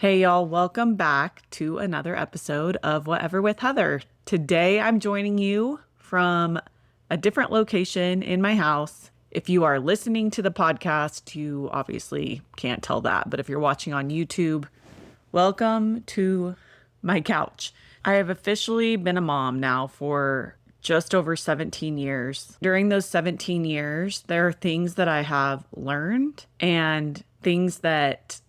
Hey y'all, welcome back to another episode of Whatever with Heather. Today I'm joining you from a different location in my house. If you are listening to the podcast, you obviously can't tell that, but if you're watching on YouTube, welcome to my couch. I have officially been a mom now for just over 17 years. During those 17 years, there are things that I have learned and things that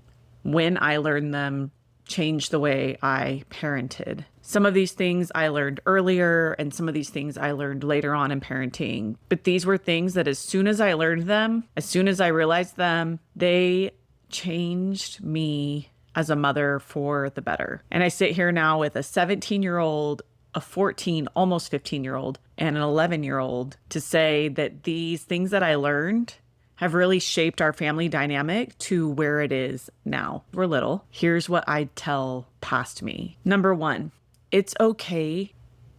when I learned them, changed the way I parented. Some of these things I learned earlier, and some of these things I learned later on in parenting. But these were things that as soon as I learned them, as soon as I realized them, they changed me as a mother for the better. And I sit here now with a 17-year-old, a 14, almost 15-year-old, and an 11-year-old to say that these things that I learned have really shaped our family dynamic to where it is now. We're little. Here's what I tell past me. Number one, it's okay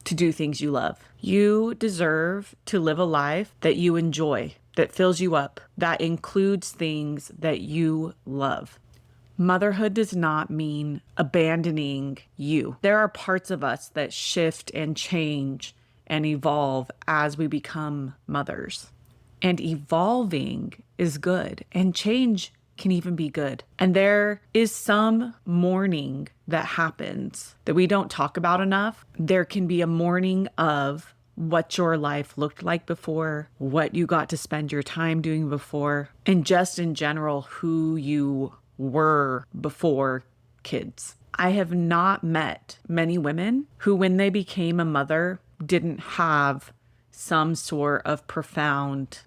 to do things you love. You deserve to live a life that you enjoy, that fills you up, that includes things that you love. Motherhood does not mean abandoning you. There are parts of us that shift and change and evolve as we become mothers. And evolving is good, and change can even be good. And there is some mourning that happens that we don't talk about enough. There can be a mourning of what your life looked like before, what you got to spend your time doing before, and just in general, who you were before kids. I have not met many women who, when they became a mother, didn't have some sort of profound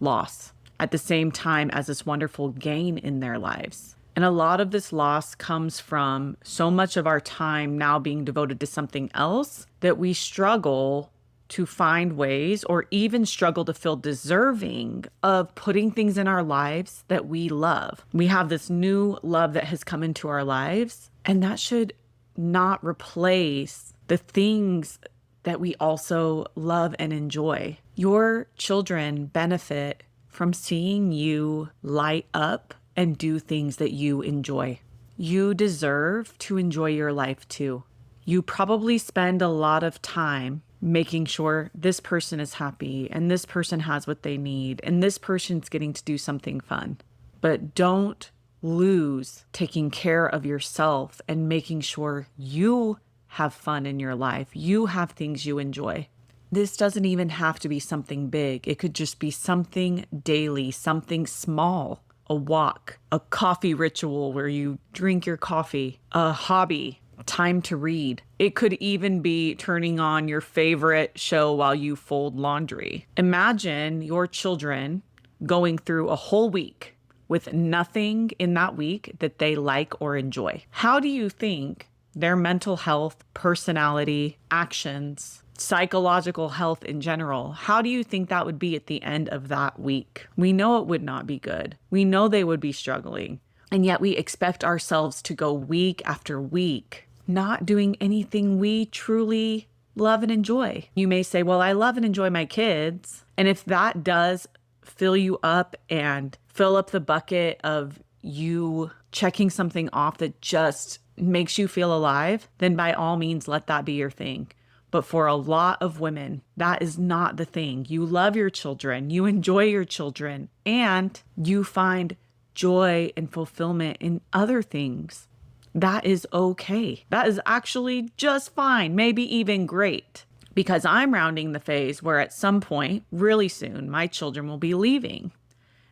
loss at the same time as this wonderful gain in their lives. And a lot of this loss comes from so much of our time now being devoted to something else that we struggle to find ways or even struggle to feel deserving of putting things in our lives that we love. We have this new love that has come into our lives, and that should not replace the things that we also love and enjoy. Your children benefit from seeing you light up and do things that you enjoy. You deserve to enjoy your life too. You probably spend a lot of time making sure this person is happy and this person has what they need and this person's getting to do something fun. But don't lose taking care of yourself and making sure you have fun in your life. You have things you enjoy. This doesn't even have to be something big. It could just be something daily, something small, a walk, a coffee ritual where you drink your coffee, a hobby, time to read. It could even be turning on your favorite show while you fold laundry. Imagine your children going through a whole week with nothing in that week that they like or enjoy. How do you think their mental health, personality, actions, psychological health in general, how do you think that would be at the end of that week? We know it would not be good. We know they would be struggling. And yet we expect ourselves to go week after week, not doing anything we truly love and enjoy. You may say, well, I love and enjoy my kids. And if that does fill you up and fill up the bucket of you checking something off that just makes you feel alive, then by all means, let that be your thing. But for a lot of women, that is not the thing. You love your children, you enjoy your children, and you find joy and fulfillment in other things. That is okay. That is actually just fine, maybe even great. Because I'm rounding the phase where at some point, really soon, my children will be leaving.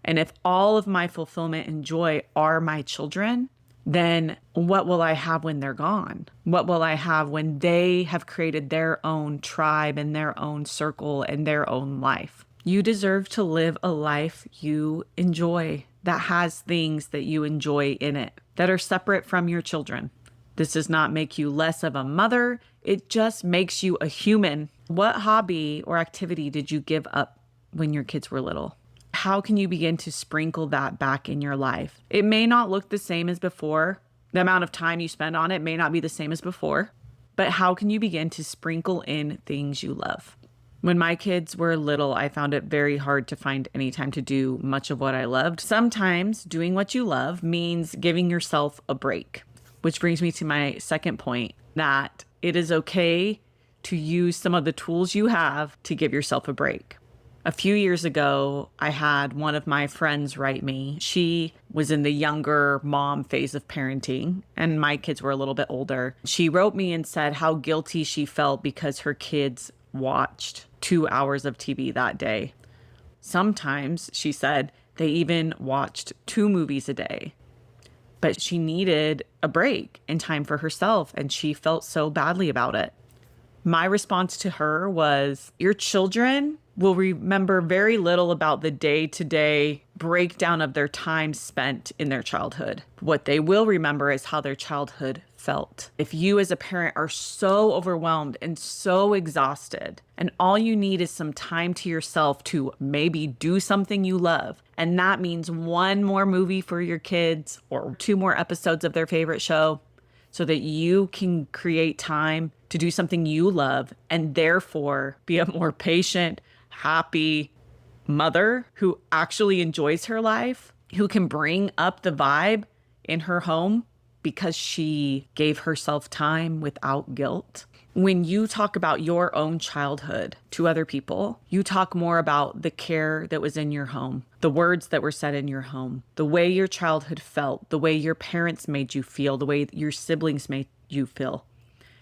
And if all of my fulfillment and joy are my children, then what will I have when they're gone? What will I have when they have created their own tribe and their own circle and their own life? You deserve to live a life you enjoy that has things that you enjoy in it that are separate from your children. This does not make you less of a mother. It just makes you a human. What hobby or activity did you give up when your kids were little? How can you begin to sprinkle that back in your life? It may not look the same as before. The amount of time you spend on it may not be the same as before, but how can you begin to sprinkle in things you love? When my kids were little, I found it very hard to find any time to do much of what I loved. Sometimes doing what you love means giving yourself a break. which brings me to my second point, that it is okay to use some of the tools you have to give yourself a break. A few years ago, I had one of my friends write me. She was in the younger mom phase of parenting, and my kids were a little bit older. She wrote me and said how guilty she felt because her kids watched 2 hours of TV that day. Sometimes, she said, they even watched 2 movies a day. But she needed a break and time for herself, and she felt so badly about it. My response to her was, your children will remember very little about the day-to-day breakdown of their time spent in their childhood. What they will remember is how their childhood felt. If you as a parent are so overwhelmed and so exhausted, and all you need is some time to yourself to maybe do something you love, and that means 1 more movie for your kids or 2 more episodes of their favorite show, so that you can create time to do something you love and therefore be a more patient, happy mother who actually enjoys her life, who can bring up the vibe in her home because she gave herself time without guilt. When you talk about your own childhood to other people, you talk more about the care that was in your home, the words that were said in your home, the way your childhood felt, the way your parents made you feel, the way your siblings made you feel.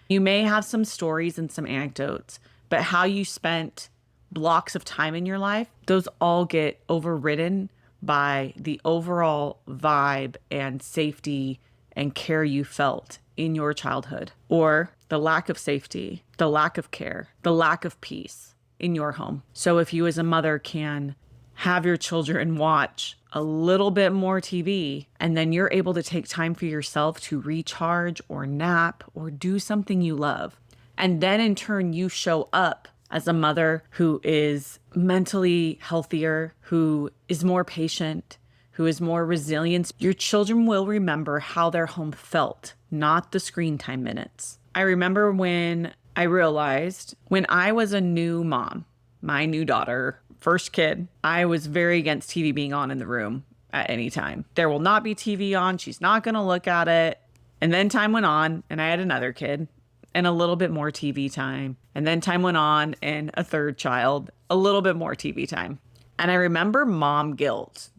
You may have some stories and some anecdotes, but how you spent blocks of time in your life, those all get overridden by the overall vibe and safety and care you felt in your childhood, or the lack of safety, the lack of care, the lack of peace in your home. So if you as a mother can have your children watch a little bit more TV, and then you're able to take time for yourself to recharge or nap or do something you love, and then in turn you show up as a mother who is mentally healthier, who is more patient, who is more resilient, your children will remember how their home felt, not the screen time minutes. I remember when I realized when I was a new mom, my new daughter, first kid, I was very against TV being on in the room at any time. There will not be TV on. She's not going to look at it. And then time went on and I had another kid and a little bit more TV time. And then time went on and a third child, a little bit more TV time. And I remember mom guilt.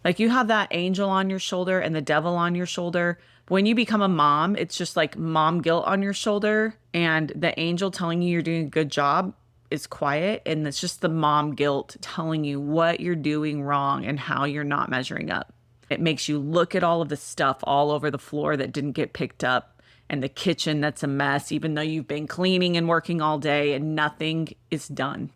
Like you have that angel on your shoulder and the devil on your shoulder. When you become a mom, it's just like mom guilt on your shoulder, and the angel telling you you're doing a good job is quiet, and it's just the mom guilt telling you what you're doing wrong and how you're not measuring up. It makes you look at all of the stuff all over the floor that didn't get picked up and the kitchen that's a mess, even though you've been cleaning and working all day and nothing is done.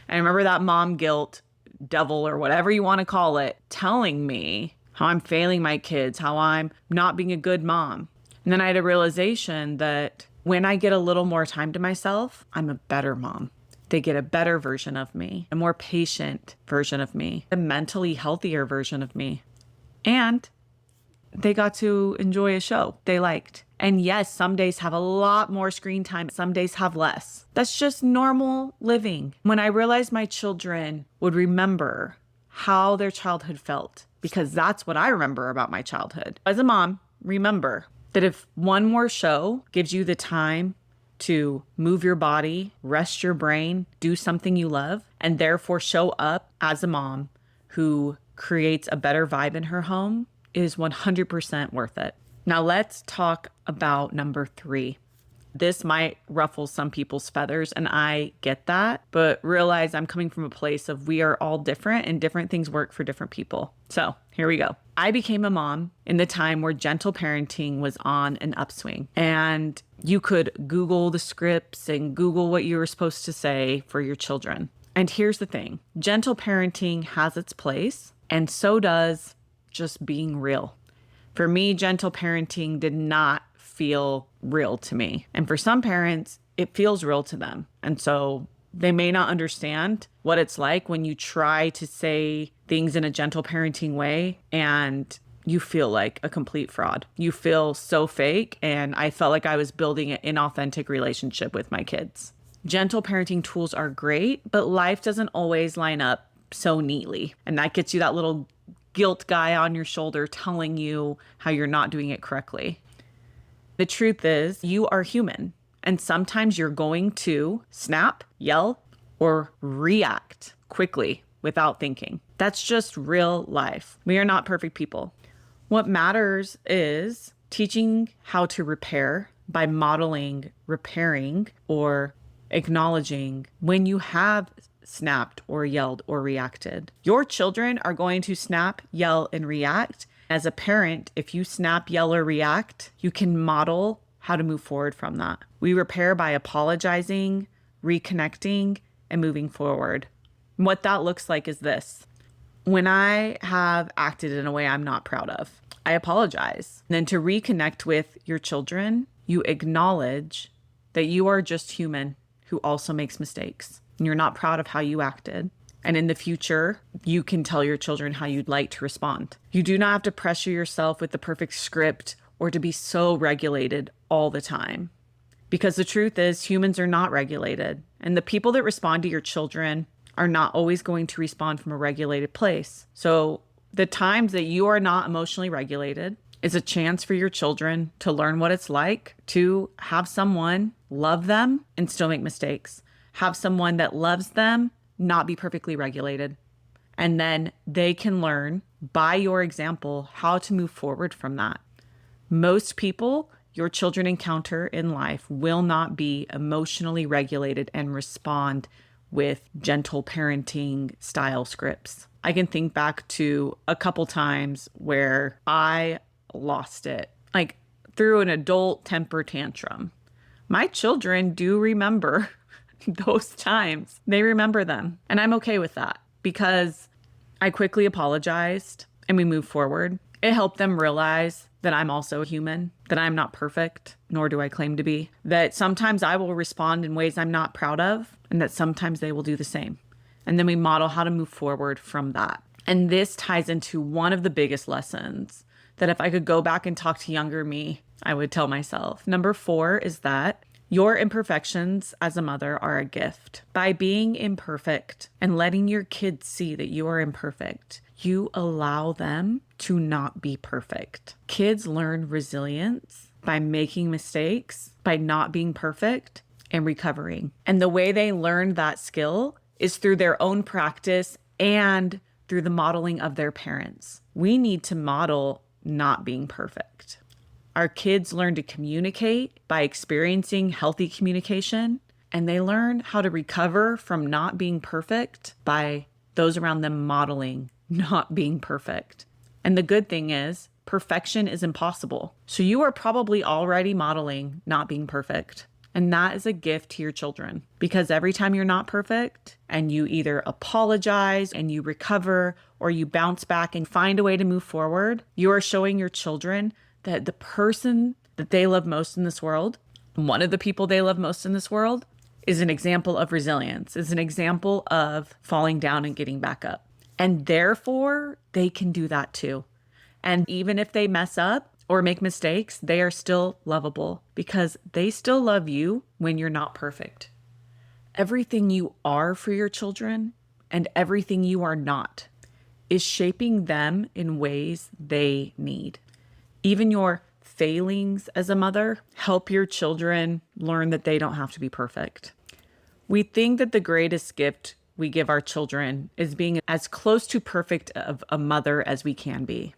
And I remember that mom guilt, devil or whatever you want to call it, telling me how I'm failing my kids, how I'm not being a good mom. And then I had a realization that when I get a little more time to myself, I'm a better mom. They get a better version of me, a more patient version of me, a mentally healthier version of me. And they got to enjoy a show they liked. And yes, some days have a lot more screen time. Some days have less. That's just normal living. When I realized my children would remember how their childhood felt, because that's what I remember about my childhood. As a mom, remember that if one more show gives you the time to move your body, rest your brain, do something you love, and therefore show up as a mom who creates a better vibe in her home, it is 100% worth it. Now let's talk about number 3. This might ruffle some people's feathers, and I get that, but realize I'm coming from a place of we are all different and different things work for different people. So here we go. I became a mom in the time where gentle parenting was on an upswing, and you could Google the scripts and Google what you were supposed to say for your children. And here's the thing. Gentle parenting has its place, and so does just being real. For me, gentle parenting did not feel real to me. And for some parents, it feels real to them. And so they may not understand what it's like when you try to say things in a gentle parenting way and you feel like a complete fraud. You feel so fake. And I felt like I was building an inauthentic relationship with my kids. Gentle parenting tools are great, but life doesn't always line up so neatly. And that gets you that little guilt guy on your shoulder telling you how you're not doing it correctly. The truth is, you are human, and sometimes you're going to snap, yell, or react quickly without thinking. That's just real life. We are not perfect people. What matters is teaching how to repair by modeling repairing or acknowledging when you have snapped or yelled or reacted. Your children are going to snap, yell, and react. As a parent, if you snap, yell, or react, you can model how to move forward from that. We repair by apologizing, reconnecting, and moving forward. And what that looks like is this. When I have acted in a way I'm not proud of, I apologize. And then to reconnect with your children, you acknowledge that you are just human who also makes mistakes. And you're not proud of how you acted. And in the future, you can tell your children how you'd like to respond. You do not have to pressure yourself with the perfect script or to be so regulated all the time. Because the truth is, humans are not regulated. And the people that respond to your children are not always going to respond from a regulated place. So the times that you are not emotionally regulated is a chance for your children to learn what it's like to have someone love them and still make mistakes. Have someone that loves them not be perfectly regulated. And then they can learn by your example how to move forward from that. Most people your children encounter in life will not be emotionally regulated and respond with gentle parenting style scripts. I can think back to a couple times where I lost it, like through an adult temper tantrum. My children do remember those times. They remember them. And I'm okay with that because I quickly apologized and we moved forward. It helped them realize that I'm also human, that I'm not perfect, nor do I claim to be, that sometimes I will respond in ways I'm not proud of, and that sometimes they will do the same. And then we model how to move forward from that. And this ties into one of the biggest lessons that if I could go back and talk to younger me, I would tell myself. Number 4 is that your imperfections as a mother are a gift. By being imperfect and letting your kids see that you are imperfect, you allow them to not be perfect. Kids learn resilience by making mistakes, by not being perfect, and recovering. And the way they learn that skill is through their own practice and through the modeling of their parents. We need to model not being perfect. Our kids learn to communicate by experiencing healthy communication, and they learn how to recover from not being perfect by those around them modeling not being perfect. And the good thing is, perfection is impossible. So you are probably already modeling not being perfect. And that is a gift to your children because every time you're not perfect and you either apologize and you recover or you bounce back and find a way to move forward, you are showing your children that the person that they love most in this world, one of the people they love most in this world, is an example of resilience, is an example of falling down and getting back up. And therefore, they can do that too. And even if they mess up or make mistakes, they are still lovable because they still love you when you're not perfect. Everything you are for your children and everything you are not is shaping them in ways they need. Even your failings as a mother help your children learn that they don't have to be perfect. We think that the greatest gift we give our children is being as close to perfect of a mother as we can be.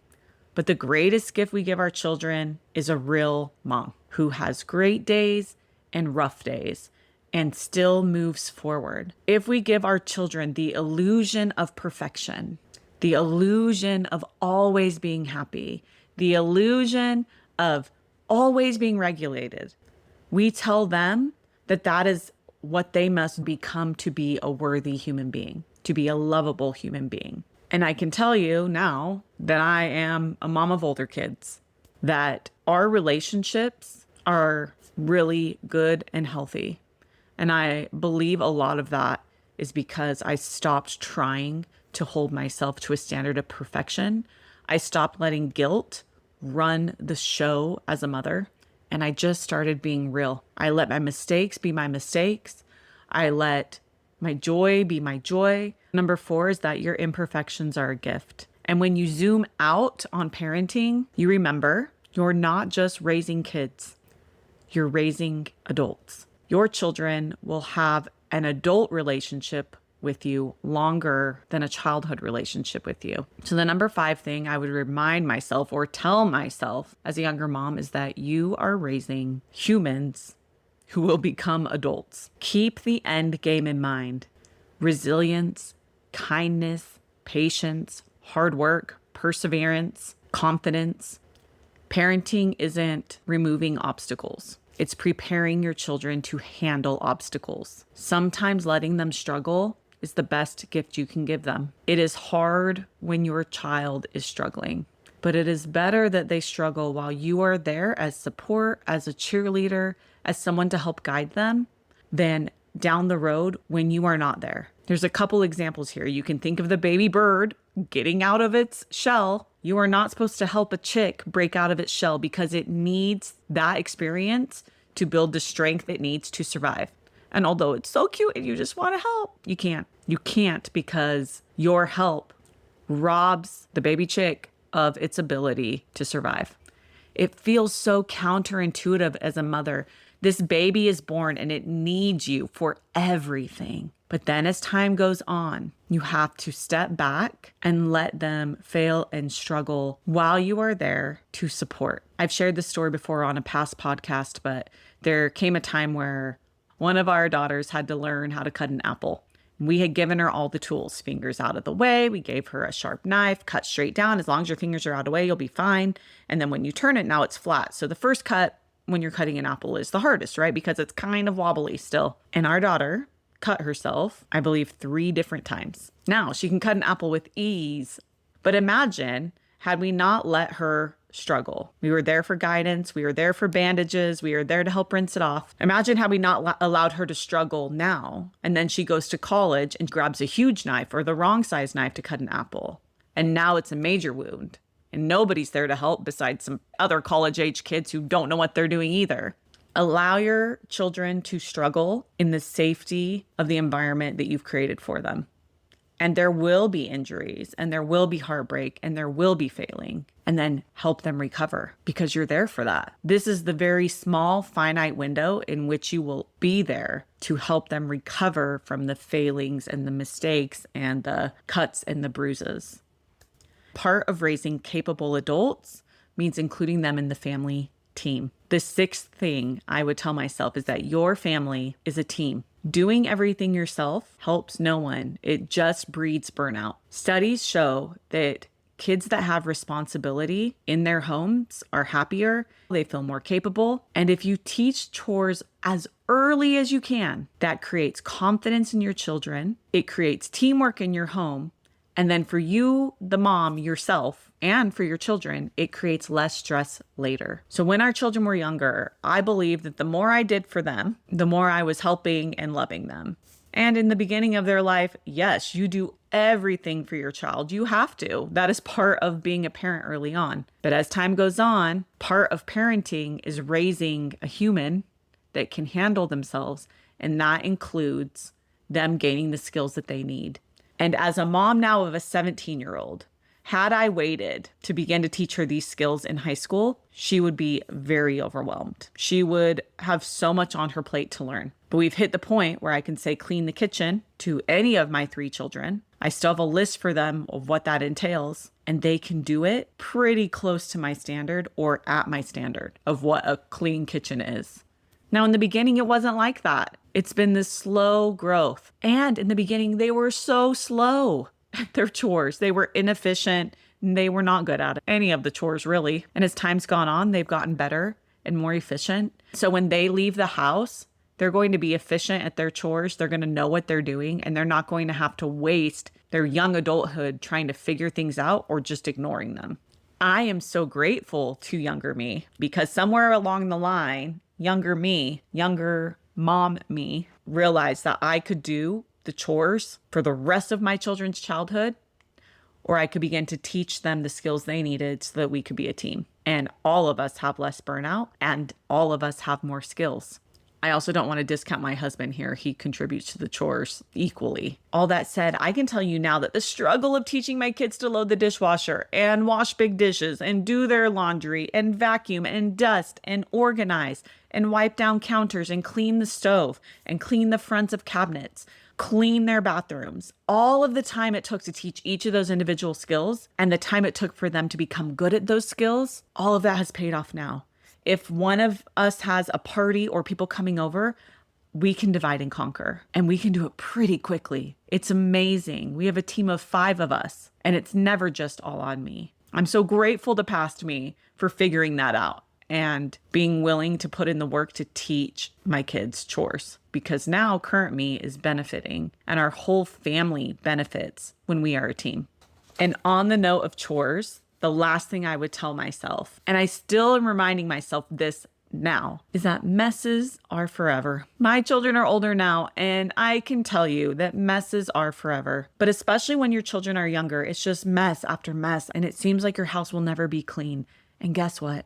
But the greatest gift we give our children is a real mom who has great days and rough days and still moves forward. If we give our children the illusion of perfection, the illusion of always being happy, the illusion of always being regulated, we tell them that that is what they must become to be a worthy human being, to be a lovable human being. And I can tell you now that I am a mom of older kids, that our relationships are really good and healthy. And I believe a lot of that is because I stopped trying to hold myself to a standard of perfection. I stopped letting guilt run the show as a mother. And I just started being real. I let my mistakes be my mistakes. I let my joy be my joy. Number 4 is that your imperfections are a gift. And when you zoom out on parenting, you remember you're not just raising kids, you're raising adults. Your children will have an adult relationship with you longer than a childhood relationship with you. So the number 5 thing I would remind myself or tell myself as a younger mom is that you are raising humans who will become adults. Keep the end game in mind. Resilience, kindness, patience, hard work, perseverance, confidence. Parenting isn't removing obstacles. It's preparing your children to handle obstacles. Sometimes letting them struggle is the best gift you can give them. It is hard when your child is struggling, but it is better that they struggle while you are there as support, as a cheerleader, as someone to help guide them, than down the road when you are not there. There's a couple examples here. You can think of the baby bird getting out of its shell. You are not supposed to help a chick break out of its shell because it needs that experience to build the strength it needs to survive. And although it's so cute and you just want to help, you can't. You can't because your help robs the baby chick of its ability to survive. It feels so counterintuitive as a mother. This baby is born and it needs you for everything. But then as time goes on, you have to step back and let them fail and struggle while you are there to support. I've shared this story before on a past podcast, but there came a time where one of our daughters had to learn how to cut an apple. We had given her all the tools, fingers out of the way. We gave her a sharp knife, cut straight down. As long as your fingers are out of the way, you'll be fine. And then when you turn it, now it's flat. So the first cut when you're cutting an apple is the hardest, right? Because it's kind of wobbly still. And our daughter cut herself, I believe, 3 different times. Now she can cut an apple with ease. But imagine had we not let her struggle. We were there for guidance. We were there for bandages. We were there to help rinse it off. Imagine had we not allowed her to struggle now. And then she goes to college and grabs a huge knife or the wrong size knife to cut an apple. And now it's a major wound. And nobody's there to help besides some other college-age kids who don't know what they're doing either. Allow your children to struggle in the safety of the environment that you've created for them. And there will be injuries and there will be heartbreak and there will be failing, and then help them recover because you're there for that. This is the very small, finite window in which you will be there to help them recover from the failings and the mistakes and the cuts and the bruises. Part of raising capable adults means including them in the family team. The 6th thing I would tell myself is that your family is a team. Doing everything yourself helps no one. It just breeds burnout. Studies show that kids that have responsibility in their homes are happier. They feel more capable. And if you teach chores as early as you can, that creates confidence in your children. It creates teamwork in your home. And then for you, the mom, yourself, and for your children, it creates less stress later. So when our children were younger, I believe that the more I did for them, the more I was helping and loving them. And in the beginning of their life, yes, you do everything for your child. You have to. That is part of being a parent early on. But as time goes on, part of parenting is raising a human that can handle themselves. And that includes them gaining the skills that they need. And as a mom now of a 17-year-old, had I waited to begin to teach her these skills in high school, she would be very overwhelmed. She would have so much on her plate to learn. But we've hit the point where I can say clean the kitchen to any of my 3 children. I still have a list for them of what that entails, and they can do it pretty close to my standard or at my standard of what a clean kitchen is. Now, in the beginning, it wasn't like that. It's been this slow growth. And in the beginning, they were so slow at their chores. They were inefficient. And they were not good at any of the chores, really. And as time's gone on, they've gotten better and more efficient. So when they leave the house, they're going to be efficient at their chores. They're going to know what they're doing, and they're not going to have to waste their young adulthood trying to figure things out or just ignoring them. I am so grateful to younger me because somewhere along the line, younger me, younger mom me, realized that I could do the chores for the rest of my children's childhood, or I could begin to teach them the skills they needed so that we could be a team. And all of us have less burnout and all of us have more skills. I also don't want to discount my husband here. He contributes to the chores equally. All that said, I can tell you now that the struggle of teaching my kids to load the dishwasher and wash big dishes and do their laundry and vacuum and dust and organize and wipe down counters and clean the stove and clean the fronts of cabinets, clean their bathrooms, all of the time it took to teach each of those individual skills and the time it took for them to become good at those skills, all of that has paid off now. If one of us has a party or people coming over, we can divide and conquer, and we can do it pretty quickly. It's amazing. We have a team of 5 of us, and it's never just all on me. I'm so grateful to past me for figuring that out and being willing to put in the work to teach my kids chores, because now current me is benefiting and our whole family benefits when we are a team. And on the note of chores, the last thing I would tell myself, and I still am reminding myself this now, is that messes are forever. My children are older now, and I can tell you that messes are forever. But especially when your children are younger, it's just mess after mess, and it seems like your house will never be clean. And guess what?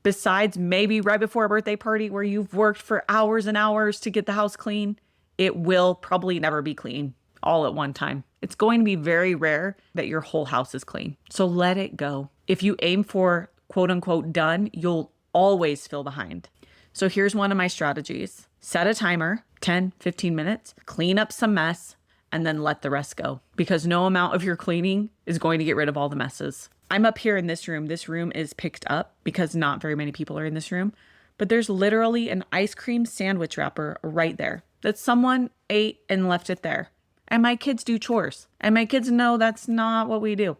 Besides maybe right before a birthday party where you've worked for hours and hours to get the house clean, it will probably never be clean all at one time. It's going to be very rare that your whole house is clean. So let it go. If you aim for quote unquote done, you'll always feel behind. So here's one of my strategies. Set a timer, 10, 15 minutes, clean up some mess, and then let the rest go. Because no amount of your cleaning is going to get rid of all the messes. I'm up here in this room. This room is picked up because not very many people are in this room. But there's literally an ice cream sandwich wrapper right there that someone ate and left it there. And my kids do chores. And my kids know that's not what we do.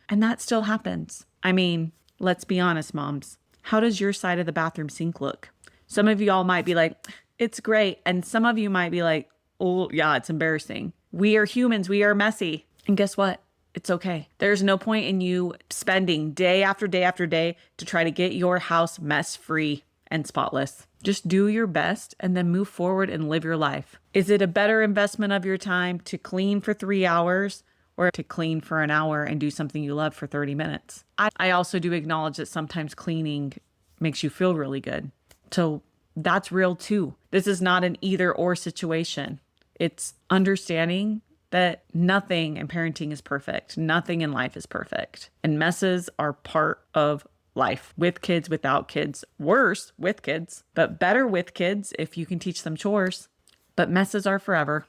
And that still happens. I mean, let's be honest, moms. How does your side of the bathroom sink look? Some of y'all might be like, it's great. And some of you might be like, oh, yeah, it's embarrassing. We are humans. We are messy. And guess what? It's okay. There's no point in you spending day after day after day to try to get your house mess-free and spotless. Just do your best and then move forward and live your life. Is it a better investment of your time to clean for 3 hours or to clean for an hour and do something you love for 30 minutes? I also do acknowledge that sometimes cleaning makes you feel really good. So that's real too. This is not an either or situation. It's understanding that nothing in parenting is perfect. Nothing in life is perfect. And messes are part of life, with kids, without kids, worse with kids, but better with kids if you can teach them chores. But messes are forever.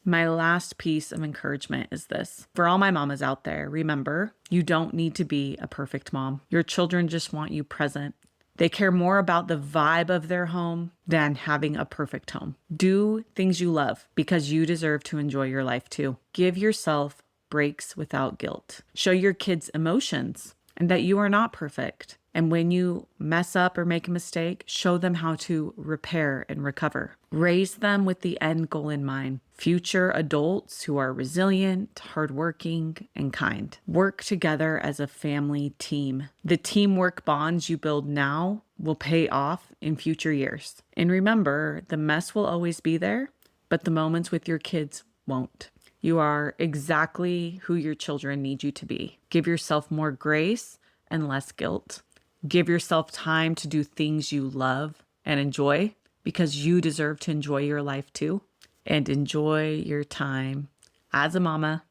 My last piece of encouragement is this. For all my mamas out there, remember, you don't need to be a perfect mom. Your children just want you present. They care more about the vibe of their home than having a perfect home. Do things you love because you deserve to enjoy your life too. Give yourself breaks without guilt. Show your kids emotions and that you are not perfect. And when you mess up or make a mistake, show them how to repair and recover. Raise them with the end goal in mind. Future adults who are resilient, hardworking, and kind. Work together as a family team. The teamwork bonds you build now will pay off in future years. And remember, the mess will always be there, but the moments with your kids won't. You are exactly who your children need you to be. Give yourself more grace and less guilt. Give yourself time to do things you love and enjoy because you deserve to enjoy your life too. And enjoy your time as a mama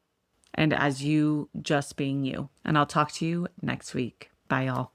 and as you just being you. And I'll talk to you next week. Bye, y'all.